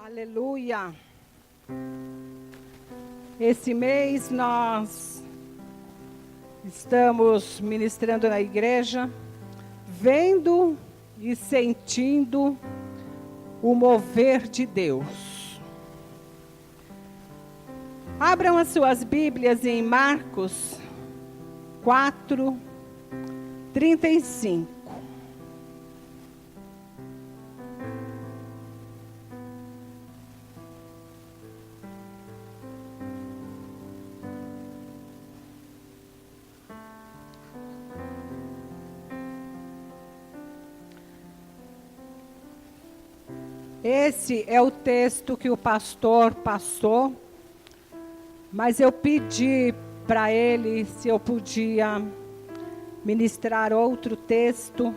Aleluia! Esse mês nós estamos ministrando na igreja, vendo e sentindo o mover de Deus. Abram as suas Bíblias em Marcos 4:35. Esse é o texto que o pastor passou, mas eu pedi para ele se eu podia ministrar outro texto.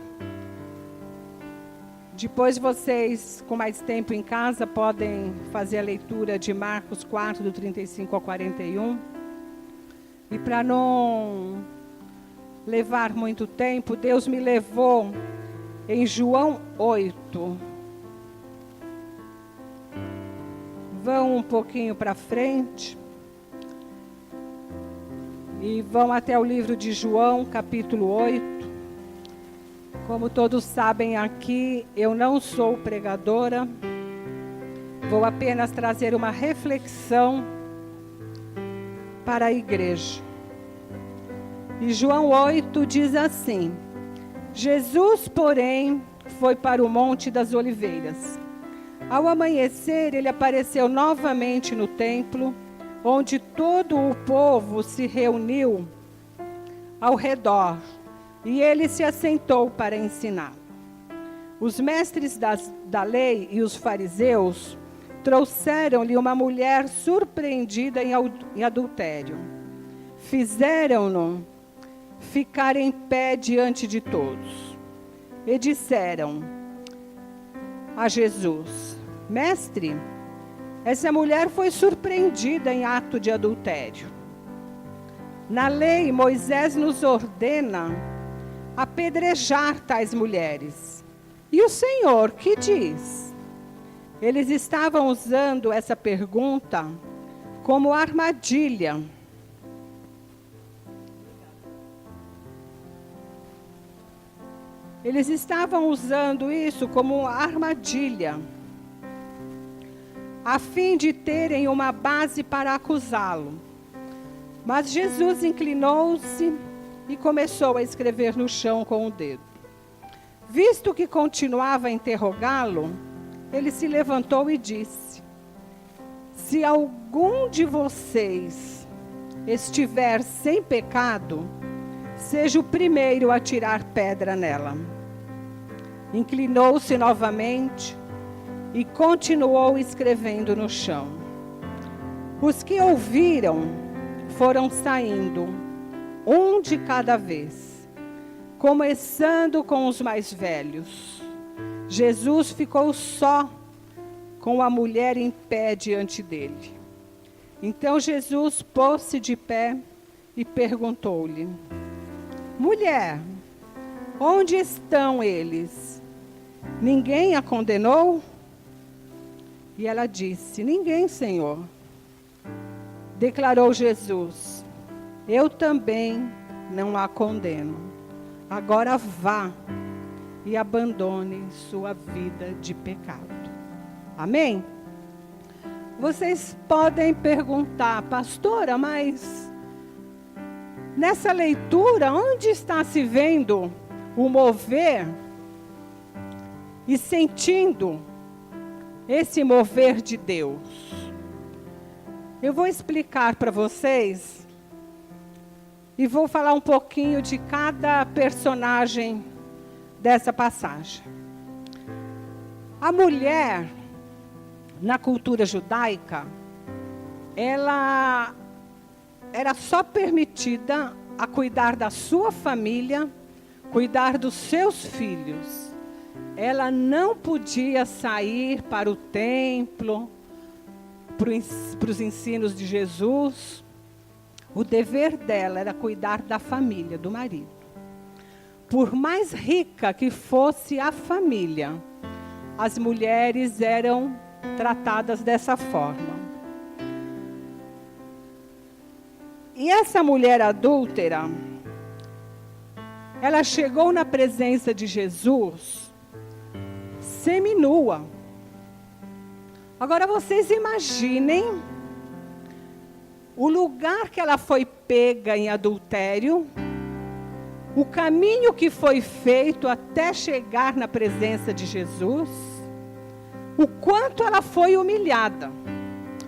Depois vocês, com mais tempo em casa, podem fazer a leitura de Marcos 4, do 35 ao 41. E para não levar muito tempo, Deus me levou em João 8. Vão um pouquinho para frente e vão até o livro de João, capítulo 8. Como todos sabem aqui, eu não sou pregadora, vou apenas trazer uma reflexão para a igreja. E João 8 diz assim: Jesus, porém, foi para o Monte das Oliveiras. Ao amanhecer, ele apareceu novamente no templo, onde todo o povo se reuniu ao redor, e ele se assentou para ensinar. Os mestres da lei e os fariseus trouxeram-lhe uma mulher surpreendida em adultério. Fizeram-no ficar em pé diante de todos, e disseram a Jesus: Mestre, essa mulher foi surpreendida em ato de adultério. Na lei, Moisés nos ordena apedrejar tais mulheres. E o Senhor, que diz? Eles estavam usando essa pergunta como armadilha. Eles estavam usando isso como armadilha, a fim de terem uma base para acusá-lo. Mas Jesus inclinou-se e começou a escrever no chão com o dedo. Visto que continuava a interrogá-lo, ele se levantou e disse: Se algum de vocês estiver sem pecado, seja o primeiro a tirar pedra nela. Inclinou-se novamente e continuou escrevendo no chão. Os que ouviram foram saindo, um de cada vez, começando com os mais velhos. Jesus ficou só com a mulher em pé diante dele. Então Jesus pôs-se de pé e perguntou-lhe: Mulher, onde estão eles? Ninguém a condenou? E ela disse: Ninguém, Senhor. Declarou Jesus: Eu também não a condeno. Agora vá e abandone sua vida de pecado. Amém? Vocês podem perguntar: pastora, mas nessa leitura, onde está se vendo o mover e sentindo esse mover de Deus? Eu vou explicar para vocês e vou falar um pouquinho de cada personagem dessa passagem. A mulher, na cultura judaica, ela era só permitida a cuidar da sua família, cuidar dos seus filhos. Ela não podia sair para o templo, para os ensinos de Jesus. O dever dela era cuidar da família, do marido. Por mais rica que fosse a família, as mulheres eram tratadas dessa forma. E essa mulher adúltera, ela chegou na presença de Jesus seminua. Agora vocês imaginem o lugar que ela foi pega em adultério, o caminho que foi feito até chegar na presença de Jesus, o quanto ela foi humilhada,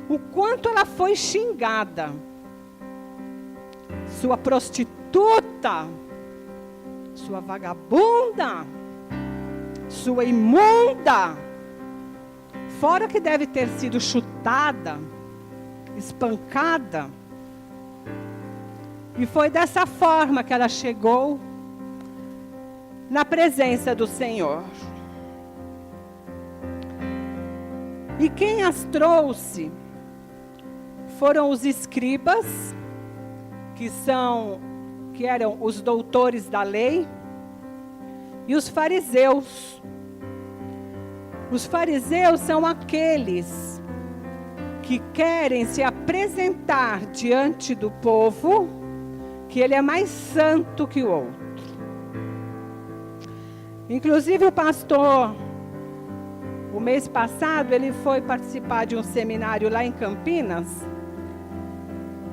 o quanto ela foi xingada. Sua prostituta, sua vagabunda, sua imunda, fora que deve ter sido chutada, espancada. E foi dessa forma que ela chegou na presença do Senhor. E quem as trouxe foram os escribas, que eram os doutores da lei, e os fariseus. Os fariseus são aqueles que querem se apresentar diante do povo que ele é mais santo que o outro. Inclusive o pastor, o mês passado, ele foi participar de um seminário lá em Campinas.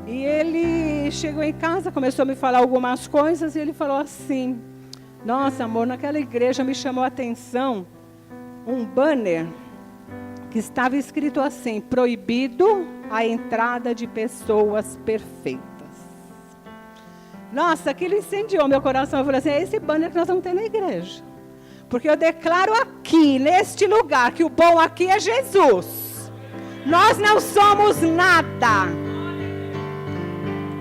E ele chegou em casa, começou a me falar algumas coisas, e ele falou assim: nossa, amor, naquela igreja me chamou a atenção um banner que estava escrito assim: proibido a entrada de pessoas perfeitas. Nossa, aquilo incendiou meu coração. Eu falei assim: é esse banner que nós vamos ter na igreja. Porque eu declaro aqui, neste lugar, que o bom aqui é Jesus. Nós não somos nada.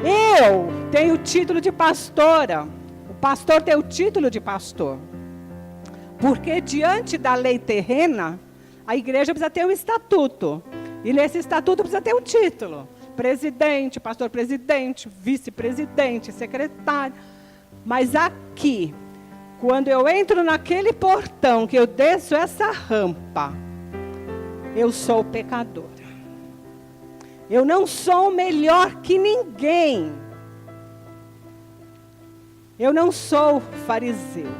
Eu tenho o título de pastora. O pastor tem o título de pastor. Porque diante da lei terrena, a igreja precisa ter um estatuto. E nesse estatuto precisa ter um título. Presidente, pastor presidente, vice-presidente, secretário. Mas aqui, quando eu entro naquele portão, que eu desço essa rampa, eu sou pecadora. Eu não sou melhor que ninguém. Eu não sou fariseu.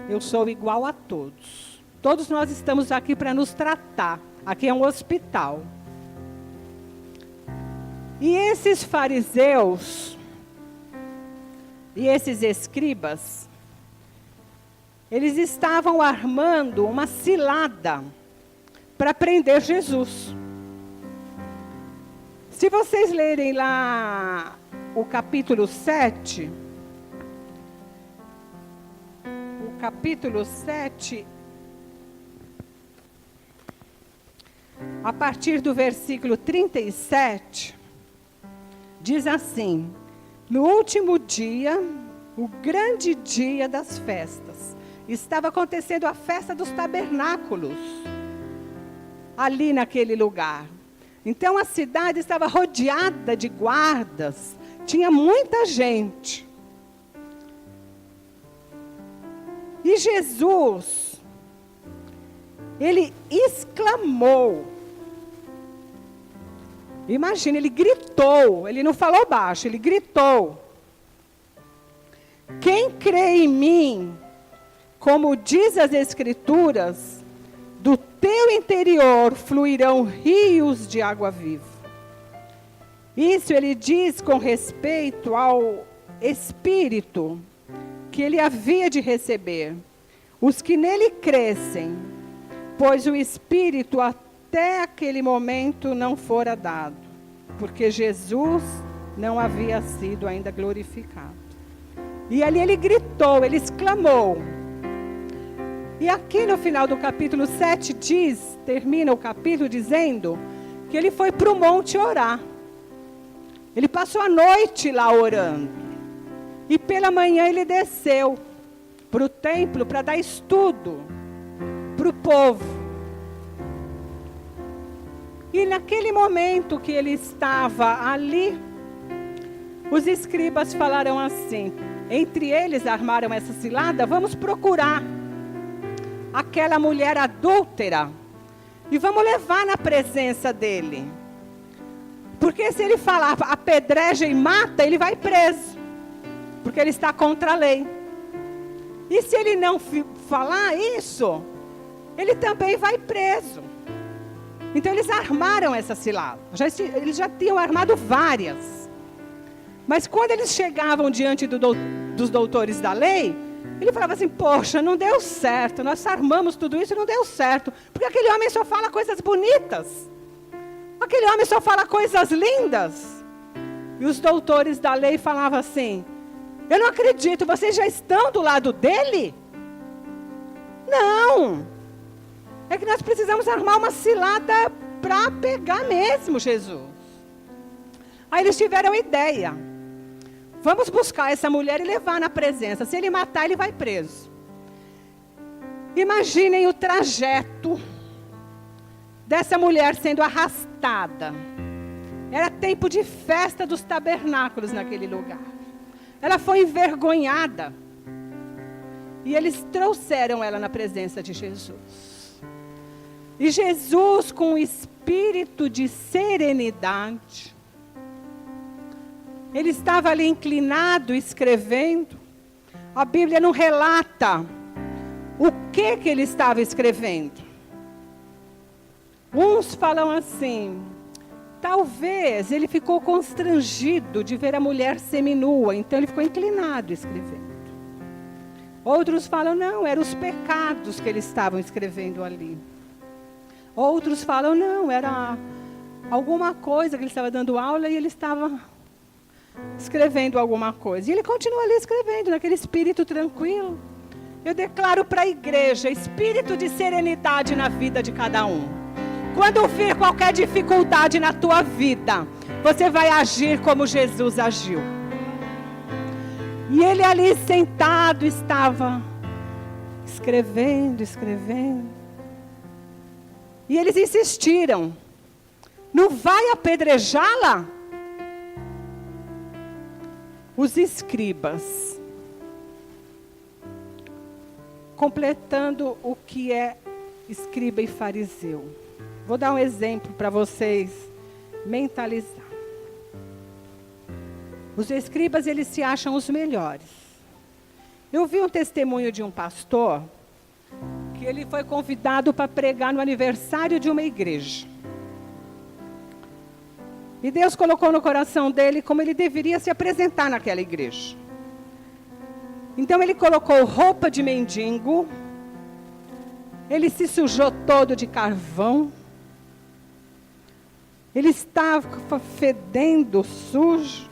Eu sou igual a todos. Todos nós estamos aqui para nos tratar. Aqui é um hospital. E esses fariseus e esses escribas, eles estavam armando uma cilada para prender Jesus. Se vocês lerem lá o capítulo 7, a partir do versículo 37, diz assim: no último dia, o grande dia das festas, estava acontecendo a festa dos tabernáculos, ali naquele lugar. Então a cidade estava rodeada de guardas, tinha muita gente. E Jesus, ele exclamou. Imagina, ele gritou, ele não falou baixo, ele gritou: quem crê em mim, como diz as Escrituras, do teu interior fluirão rios de água viva. Isso ele diz com respeito ao Espírito que ele havia de receber. Os que nele crescem, pois o Espírito até aquele momento não fora dado, porque Jesus não havia sido ainda glorificado. E ali ele gritou, ele exclamou. E aqui no final do capítulo 7 termina o capítulo dizendo que ele foi para o monte orar. Ele passou a noite lá orando. E pela manhã ele desceu para o templo para dar estudo para o povo. E naquele momento que ele estava ali, os escribas falaram assim, entre eles armaram essa cilada: vamos procurar aquela mulher adúltera e vamos levar na presença dele. Porque se ele falar apedreja e mata, ele vai preso. Porque ele está contra a lei. E se ele não falar isso, ele também vai preso. Então eles armaram essa cilada. Eles já tinham armado várias. Mas quando eles chegavam diante dos doutores da lei, ele falava assim, poxa, não deu certo. Nós armamos tudo isso e não deu certo. Porque aquele homem só fala coisas bonitas. Aquele homem só fala coisas lindas. E os doutores da lei falavam assim, eu não acredito, vocês já estão do lado dele? Não. É que nós precisamos armar uma cilada para pegar mesmo Jesus. Aí eles tiveram ideia. Vamos buscar essa mulher e levar na presença. Se ele matar, ele vai preso. Imaginem o trajeto dessa mulher sendo arrastada. Era tempo de festa dos tabernáculos naquele lugar. Ela foi envergonhada. E eles trouxeram ela na presença de Jesus. E Jesus, com um espírito de serenidade, ele estava ali inclinado, escrevendo. A Bíblia não relata o que ele estava escrevendo. Uns falam assim, talvez ele ficou constrangido de ver a mulher seminua, então ele ficou inclinado escrevendo. Outros falam, não, eram os pecados que eles estavam escrevendo ali. Outros falam, não, era alguma coisa que ele estava dando aula e ele estava escrevendo alguma coisa. E ele continua ali escrevendo, naquele espírito tranquilo. Eu declaro para a igreja, espírito de serenidade na vida de cada um. Quando vir qualquer dificuldade na tua vida, você vai agir como Jesus agiu. E ele ali sentado estava escrevendo. E eles insistiram, não vai apedrejá-la? Os escribas, completando o que é escriba e fariseu. Vou dar um exemplo para vocês mentalizar. Os escribas, eles se acham os melhores. Eu vi um testemunho de um pastor, que ele foi convidado para pregar no aniversário de uma igreja. E Deus colocou no coração dele como ele deveria se apresentar naquela igreja. Então ele colocou roupa de mendigo, ele se sujou todo de carvão, ele estava fedendo sujo,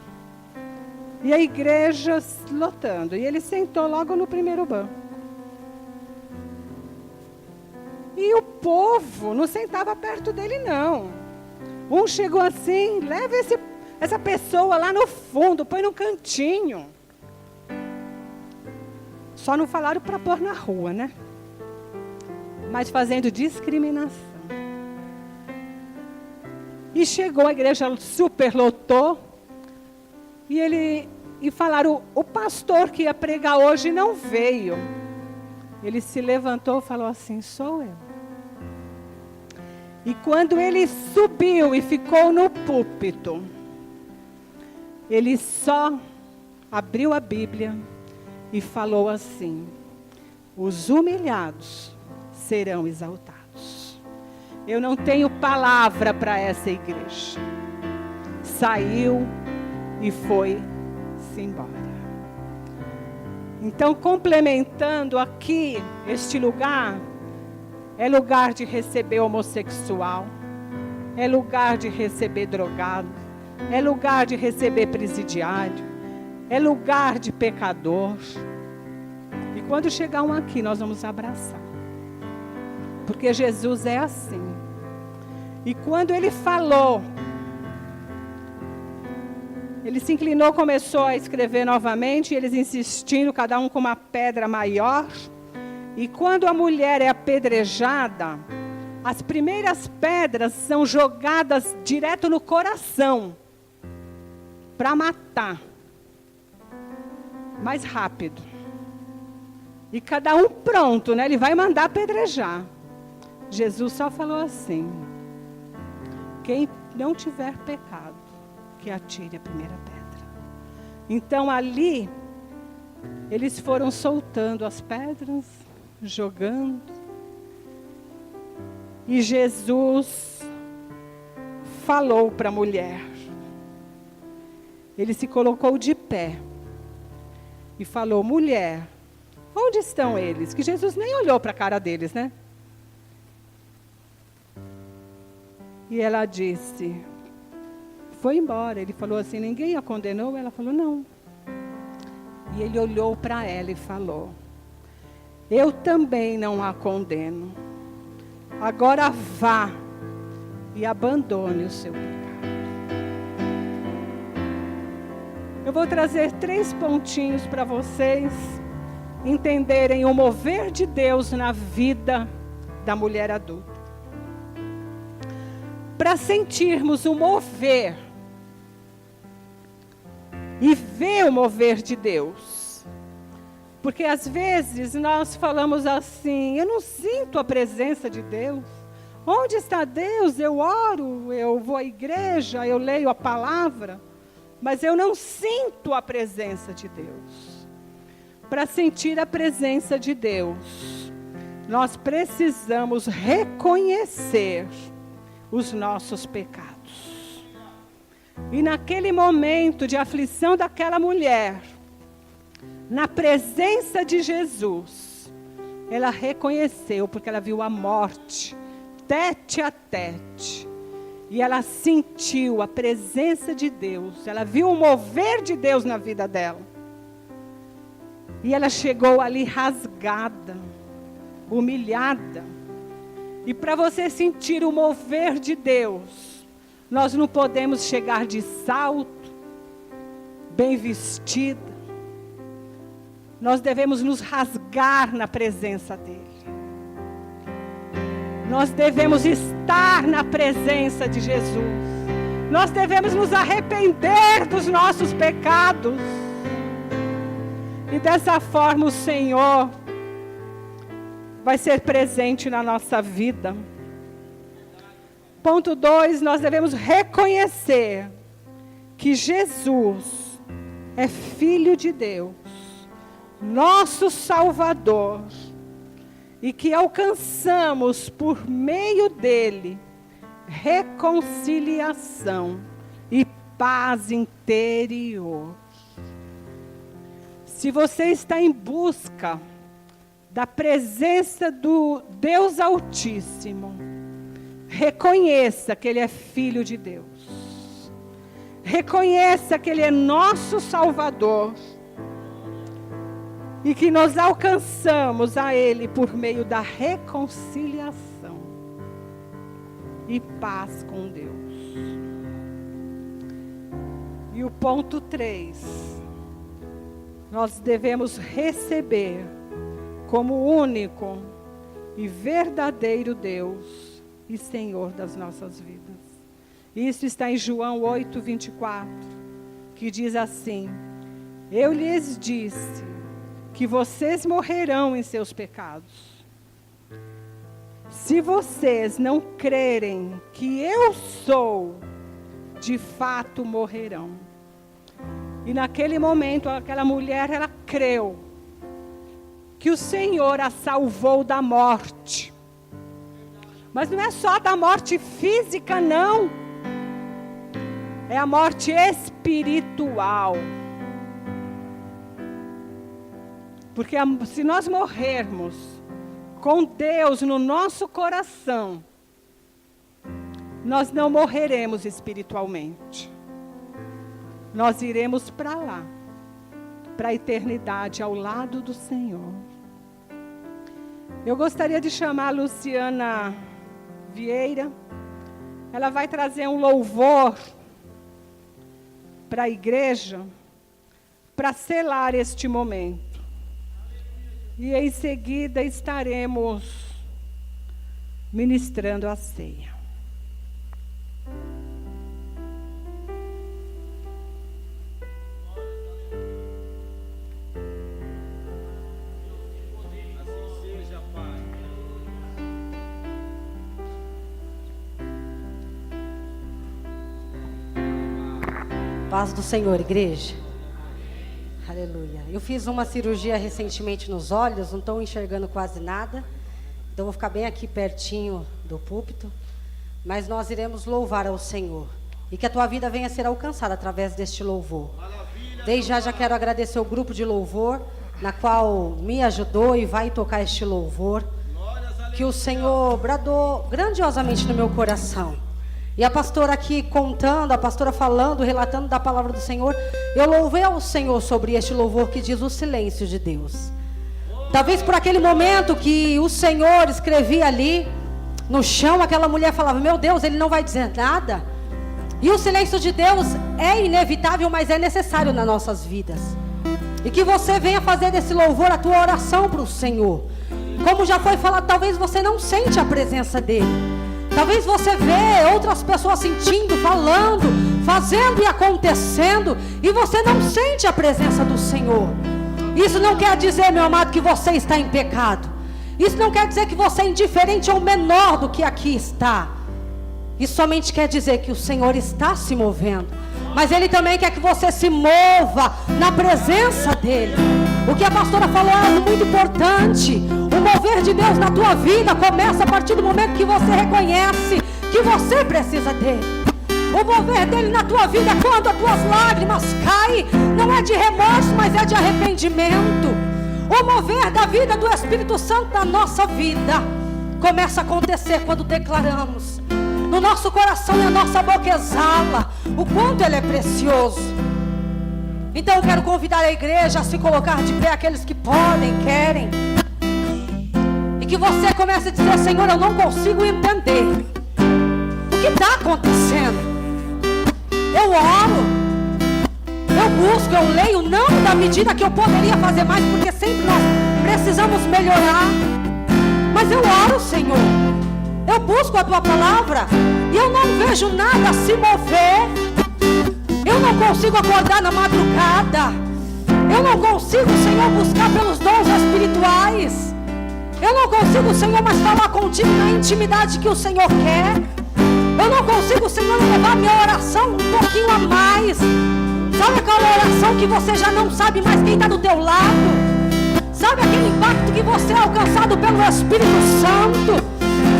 e a igreja lotando. E ele sentou logo no primeiro banco. E o povo não sentava perto dele, não. Um chegou assim, leva essa pessoa lá no fundo, põe no cantinho. Só não falaram para pôr na rua, né? Mas fazendo discriminação. E chegou, a igreja superlotou. E falaram, o pastor que ia pregar hoje não veio. Ele se levantou e falou assim, sou eu. E quando ele subiu e ficou no púlpito, ele só abriu a Bíblia e falou assim, os humilhados serão exaltados. Eu não tenho palavra para essa igreja. Saiu e foi-se embora. Então, complementando aqui, este lugar é lugar de receber homossexual, é lugar de receber drogado, é lugar de receber presidiário, é lugar de pecador. E quando chegar um aqui, nós vamos abraçar. Porque Jesus é assim. E quando ele falou, ele se inclinou, começou a escrever novamente, e eles insistindo, cada um com uma pedra maior. E quando a mulher é apedrejada, as primeiras pedras são jogadas direto no coração, para matar. Mais rápido. E cada um pronto, né? Ele vai mandar apedrejar. Jesus só falou assim: quem não tiver pecado, que atire a primeira pedra. Então ali, eles foram soltando as pedras, jogando. E Jesus falou para a mulher. Ele se colocou de pé e falou: mulher, onde estão eles? Que Jesus nem olhou para a cara deles, né? E ela disse: foi embora. Ele falou assim: ninguém a condenou? Ela falou: não. E ele olhou para ela e falou: eu também não a condeno. Agora vá e abandone o seu pecado. Eu vou trazer 3 pontinhos para vocês entenderem o mover de Deus na vida da mulher adulta. Para sentirmos o mover e ver o mover de Deus. Porque às vezes nós falamos assim: eu não sinto a presença de Deus. Onde está Deus? Eu oro, eu vou à igreja, eu leio a palavra, mas eu não sinto a presença de Deus. Para sentir a presença de Deus, nós precisamos reconhecer os nossos pecados. E naquele momento de aflição daquela mulher, na presença de Jesus, ela reconheceu, porque ela viu a morte, tete a tete. E ela sentiu a presença de Deus, ela viu o mover de Deus na vida dela. E ela chegou ali rasgada, humilhada. E para você sentir o mover de Deus, nós não podemos chegar de salto, bem vestida. Nós devemos nos rasgar na presença dEle. Nós devemos estar na presença de Jesus. Nós devemos nos arrepender dos nossos pecados. E dessa forma o Senhor vai ser presente na nossa vida. Ponto 2, nós devemos reconhecer que Jesus é Filho de Deus, nosso Salvador, e que alcançamos por meio dele reconciliação e paz interior. Se você está em busca da presença do Deus Altíssimo, reconheça que Ele é Filho de Deus. Reconheça que Ele é nosso Salvador. E que nós alcançamos a Ele por meio da reconciliação e paz com Deus. E o ponto 3, nós devemos receber como único e verdadeiro Deus e Senhor das nossas vidas. Isso está em João 8:24, que diz assim: eu lhes disse que vocês morrerão em seus pecados. Se vocês não crerem que eu sou, de fato morrerão. E naquele momento, aquela mulher, ela creu que o Senhor a salvou da morte. Mas não é só da morte física, não. É a morte espiritual. Porque se nós morrermos com Deus no nosso coração, nós não morreremos espiritualmente. Nós iremos para lá, para a eternidade, ao lado do Senhor. Eu gostaria de chamar a Luciana Vieira. Ela vai trazer um louvor para a igreja, para selar este momento. E em seguida estaremos ministrando a ceia. Paz do Senhor, igreja. Aleluia. Eu fiz uma cirurgia recentemente nos olhos, não estou enxergando quase nada. Então vou ficar bem aqui pertinho do púlpito. Mas nós iremos louvar ao Senhor. E que a tua vida venha a ser alcançada através deste louvor. Desde já quero agradecer o grupo de louvor, na qual me ajudou e vai tocar este louvor. Que o Senhor bradou grandiosamente no meu coração. E a pastora aqui contando, a pastora falando, relatando da palavra do Senhor. Eu louvei ao Senhor sobre este louvor que diz o silêncio de Deus. Talvez por aquele momento que o Senhor escrevia ali no chão, aquela mulher falava: meu Deus, ele não vai dizer nada. E o silêncio de Deus é inevitável, mas é necessário nas nossas vidas. E que você venha fazer desse louvor a tua oração para o Senhor. Como já foi falado, talvez você não sente a presença dele. Talvez você vê outras pessoas sentindo, falando, fazendo e acontecendo, e você não sente a presença do Senhor. Isso não quer dizer, meu amado, que você está em pecado. Isso não quer dizer que você é indiferente ou menor do que aqui está. Isso somente quer dizer que o Senhor está se movendo. Mas Ele também quer que você se mova na presença dEle. O que a pastora falou é algo muito importante. O mover de Deus na tua vida começa a partir do momento que você reconhece que você precisa dEle. O mover dEle na tua vida é quando as tuas lágrimas caem. Não é de remorso, mas é de arrependimento. O mover da vida do Espírito Santo na nossa vida começa a acontecer quando declaramos. No nosso coração e a nossa boca exala o quanto Ele é precioso. Então eu quero convidar a igreja a se colocar de pé, aqueles que podem, querem. E que você comece a dizer: Senhor, eu não consigo entender o que está acontecendo. Eu oro, eu busco, eu leio, não da medida que eu poderia fazer mais, porque sempre nós precisamos melhorar. Mas eu oro, Senhor, eu busco a tua palavra e eu não vejo nada se mover. Eu não consigo acordar na madrugada. Eu não consigo, Senhor, buscar pelos dons espirituais. Eu não consigo, Senhor, mais falar contigo na intimidade que o Senhor quer. Eu não consigo, Senhor, levar minha oração um pouquinho a mais. Sabe aquela oração que você já não sabe mais quem está do teu lado? Sabe aquele impacto que você é alcançado pelo Espírito Santo?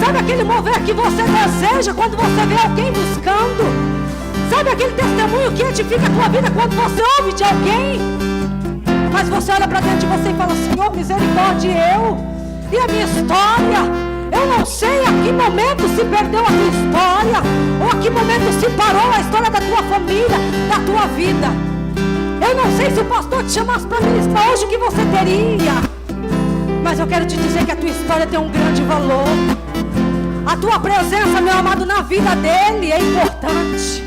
Sabe aquele mover que você deseja quando você vê alguém buscando? Sabe aquele testemunho que edifica a tua vida quando você ouve de alguém? Mas você olha para dentro de você e fala: Senhor, misericórdia, eu e a minha história. Eu não sei a que momento se perdeu a tua história, ou a que momento se parou a história da tua família, da tua vida. Eu não sei se o pastor te chamasse para ministrar hoje o que você teria. Mas eu quero te dizer que a tua história tem um grande valor. A tua presença, meu amado, na vida dele é importante.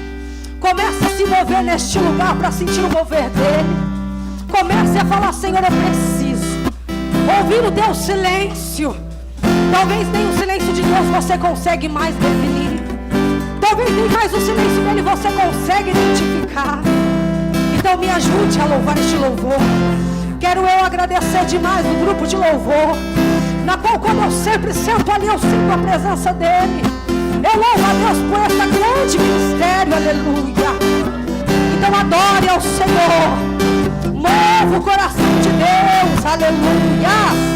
Comece a se mover neste lugar para sentir o mover dele. Comece a falar: Senhor, eu preciso ouvir o teu silêncio. Talvez nem o silêncio de Deus você consegue mais definir. Talvez nem mais o silêncio dele você consegue identificar. Então me ajude a louvar este louvor. Quero eu agradecer demais o grupo de louvor, na qual quando eu sempre sento ali, eu sinto a presença dele. Eu louvo a Deus por esse grande ministério, aleluia. Então adore ao Senhor, mova o coração de Deus, aleluia. Temporada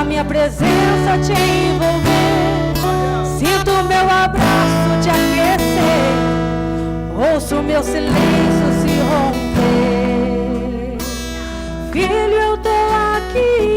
minha presença te envolver. Sinto meu abraço te aquecer. Ouço meu silêncio se romper. Filho, eu tô aqui.